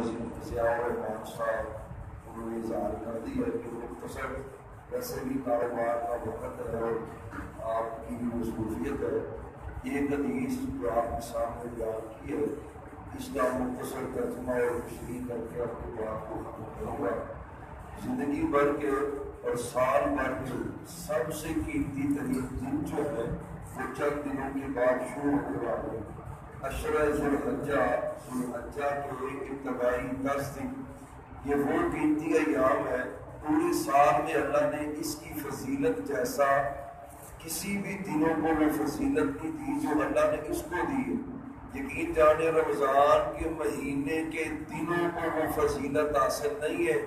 انہوں نے اظہار کر دی ہے کہ مختصر ویسے بھی کاروبار کا وقت ہے اور آپ کی مصروفیت ہے، ایک حدیث جو آپ کے سامنے بیان کی ہے اس کا مختصر ترجمہ اور تشریح کر کے اپنی بات کو ختم کروں گا۔ زندگی بھر کے اور سال بھر کے سب سے قیمتی ترین دن جو ہے وہ چند دنوں کے بعد شروع ہونے والے عشرہ ذوالحجہ کے ابتدائی 10 دن، یہ وہ قیمتی ایام ہے پورے سال میں اللہ نے اس کی فضیلت جیسا کسی بھی دنوں کو وہ فضیلت نہیں دی جو اللہ نے اس کو دی ہے۔ یقین جانے رمضان کے مہینے کے دنوں کو وہ فضیلت حاصل نہیں ہے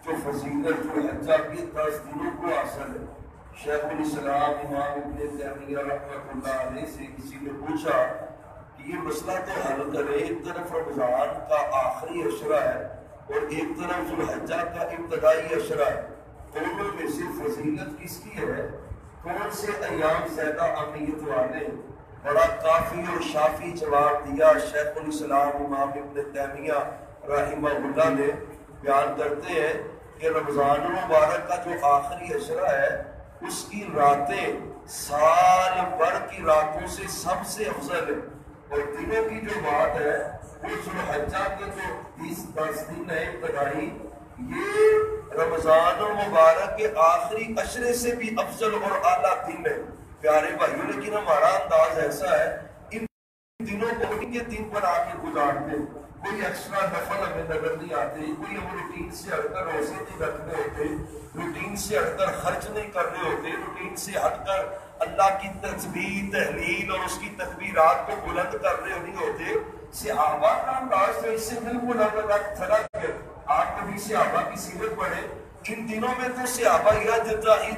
جو فضیلت ذوالحجہ کے 10 دنوں کو حاصل ہے۔ شیخ الاسلام امام ابن تیمیہ رحمۃ اللہ علیہ سے کسی نے پوچھا کہ یہ مسئلہ تو حل کرے، ایک طرف رمضان کا آخری عشرہ ہے اور ایک طرف ذوالحجہ کا ابتدائی عشرہ ہے، دونوں میں سے فضیلت کس کی ہے؟ کون سے ایام زیادہ اہمیت والے؟ بڑا کافی اور شافی جواب دیا شیخ الاسلام امام ابن تیمیہ رحمہ اللہ نے۔ بیان کرتے ہیں کہ رمضان المبارک کا جو آخری عشرہ ہے اس کی راتیں سال بھر کی راتوں سے سب سے افضل ہے، اور دنوں کی جو بات ہے وہ ذوالحجہ کے جو 10 دن ہے ابتدائی، یہ رمضان المبارک کے آخری عشرے سے بھی افضل اور اعلیٰ دن ہے پیارے بھائیوں۔ لیکن ہمارا انداز ایسا ہے ان دنوں کو ان کے دن پر آ کے گزارتے، کوئی ایکسٹرا نفل ہمیں نظر نہیں آتے، کوئی ہم روٹین سے ہٹ کر روزے نہیں رکھنے ہوتے، روٹین سے ہٹ کر خرچ نہیں کرنے ہوتے، روٹین سے ہٹ کر اللہ کی تسبیح تحلیل اور اس کی تکبیرات کو بلند کرنے نہیں ہوتے۔ صحابہ کا انداز تو اس سے بالکل الگ تھا کہ آپ کبھی صحابہ کی سیرت پڑھیں، ان دنوں میں تو صحابہ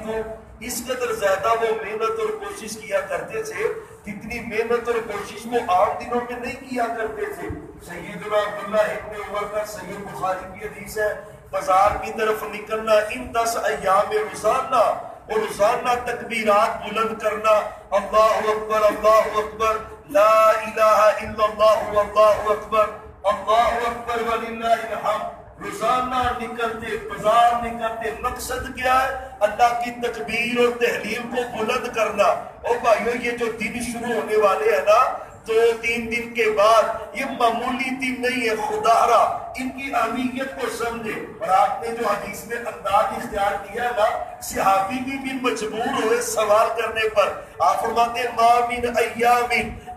تو اس قدر زیادہ وہ محنت اور کوشش کیا کرتے تھے جتنی محنت اور کوشش وہ عام دنوں میں نہیں کیا کرتے تھے۔ سیدنا عبداللہ ابن عمر کا صحیح بخاری کی حدیث ہے، بازار کی طرف نکلنا ان 10 ایام میں روزانہ اور روزانہ تکبیرات بلند کرنا، اللہ اکبر لا الہ الا اللہ واللہ اکبر وللہ الحمد، روزانہ نکلتے بازار نکلتے، مقصد کیا ہے؟ اللہ کی تکبیر اور تحلیل کو بلند کرنا۔ اور بھائیو یہ جو دن شروع ہونے والے ہیں نا 2-3 دن کے بعد، یہ معمولی دن نہیں ہے، خدا را ان کی اہمیت کو سمجھے۔ اور آپ نے جو حدیث میں انداز اختیار کیا نا، صحابی بھی مجبور ہوئے سوال کرنے پر۔ آپ فرماتے ہیں ما من ایام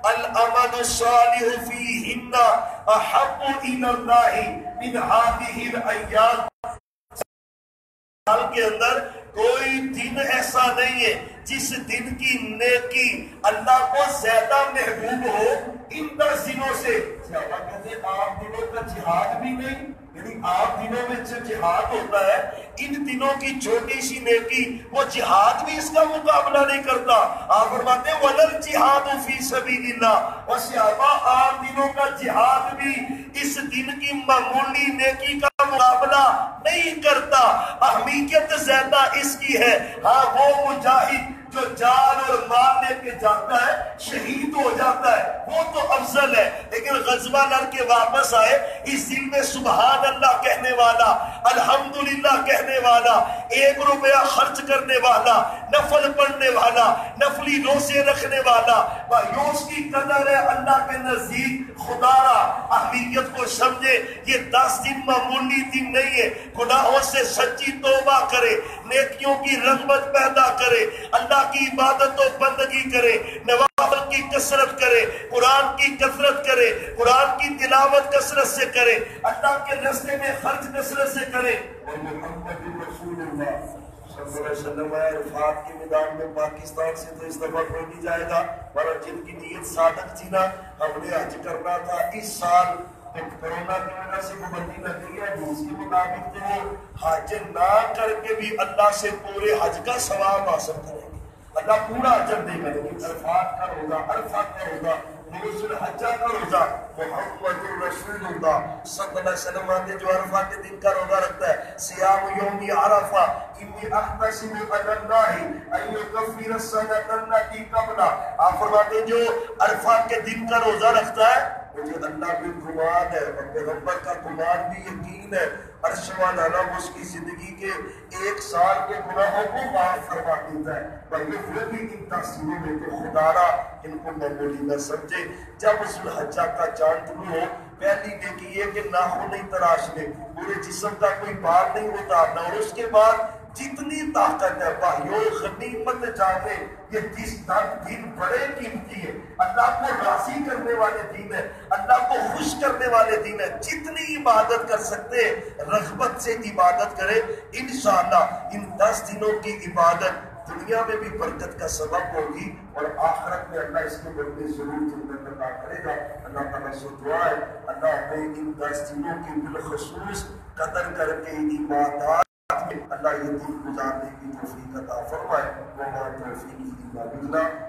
العمل الصالح فیہن احب الی اللہ من هذه الایام، سال کے اندر کوئی دن ایسا نہیں ہے جس دن کی نیکی اللہ کو زیادہ محبوب ہو ان 10 دنوں سے۔ صحابہ کہتے ہیں آپ دنوں کا جہاد بھی نہیں، یعنی آپ دنوں میں جو جہاد ہوتا ہے ان دنوں کی چھوٹی سی نیکی وہ جہاد بھی اس کا مقابلہ نہیں کرتا۔ آپ فرماتے ہیں وَلَا الْجِهَادُ فِي سَبِيلِ اللَّهِ، اور صحابہ آپ دنوں کا جہاد بھی اس دن کی معمولی نیکی کا مقابلہ نہیں کرتا، اہمیت زیادہ اس کی ہے۔ ہاں وہ مجاہد جو جان اور مال لے کے جاتا ہے شہید ہو جاتا ہے وہ تو افضل ہے، لیکن غزوہ لڑ کے واپس آئے اس دن میں سبحان اللہ کہنے والا، الحمدللہ کہنے والا، 1 روپیہ خرچ کرنے والا، نفل پڑھنے والا، نفلی روزے رکھنے والا، بھائیوں اس کی قدر ہے اللہ کے نزدیک خدا را۔ اہمیت کو سمجھے، یہ 10 دن معمولی دن نہیں ہے، گناہوں سے سچی توبہ کرے، نیکیوں کی رغبت پیدا کرے، اللہ کی عبادت و بندگی کرے، نوافل کی کثرت کرے، قرآن کی کثرت کرے، قرآن کی تلاوت کثرت سے کرے، اللہ کے راستے میں خرچ کثرت سے کرے۔ اور محمد رسول اللہ صلی اللہ علیہ وسلم عرفات کے میدان میں پاکستان سے تو اس دفعہ کوئی نہیں جائے گا، اور جن کی نیت صادق تھی نا ہم نے حج کرنا تھا اس سال، کرونا کی وجہ سے پابندی لگ گئی ہے، اس کے مطابق تو وہ حج نہ کر کے بھی اللہ سے پورے حج کا ثواب حاصل کریں گے، اللہ پورا اجر دے گا۔ لیکن عرفات کا روزہ، عرفات کا روزہ، ذوالحجہ کا روزہ، محمد رسول اللہ صلی اللہ علیہ وسلم نے جو عرفہ کے دن کا روزہ رکھتا ہے، صیام یوم عرفہ انی احتسب علی اللہ ان یکفر السنۃ التي قبلہ، آپ فرماتے ہیں جو عرفہ کے دن کا روزہ رکھتا ہے مجھے اللہ پہ گمان ہے اور پیغمبر کا گمان بھی یقین ہے، عرش والا رب اس کی زندگی کے 1 سال کے گناہوں کو معاف فرما دیتا ہے، پر یہ پھر بھی ان تقسیموں میں تو خدا را ان کو معمولی نہ سمجھے۔ جب ذوالحجہ کا چاند طلوع ہو، پہلی نیکی یہ کہ ناخن نہیں تراشنے، پورے جسم کا کوئی بال نہیں اتارنا، اور اس کے بعد جتنی طاقت ہے بھائیوں غنیمت جانے، یہ دن بڑے قیمتی ہے، اللہ کو راضی کرنے والے دن ہے، اللہ کو خوش کرنے والے دن ہے، جتنی عبادت کر سکتے رغبت سے عبادت کرے، انشاءاللہ ان 10 دنوں کی عبادت دنیا میں بھی برکت کا سبب ہوگی اور آخرت میں اللہ اس کے بدلے ضرور جنت عطا کرے گا۔ اللہ تعالیٰ سے دعا ہے اللہ ہمیں ان 10 دنوں کی بالخصوص قدر کر کے عبادات اللہ یہ دن گزارنے کی توفیق عطا فرمائے۔ وما توفیقی الا باللہ۔